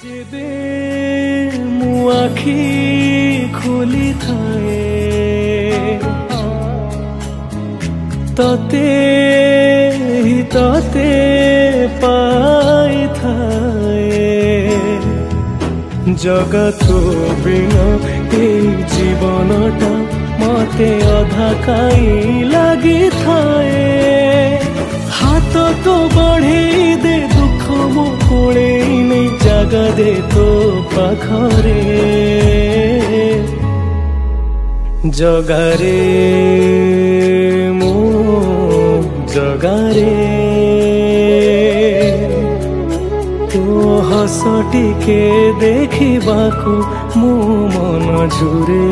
जेबे मु आखि खोली थाए तते ही तते पाई थाए जगतो बिना ए जीवनटा मते अधा काई लगी थाए हाथ तो बढ़े दे दुख मो कोले नहीं जगा दे तो पाखरे जगारे मो जगारे तो हस टिके देखिबाकू मो मन झुरे।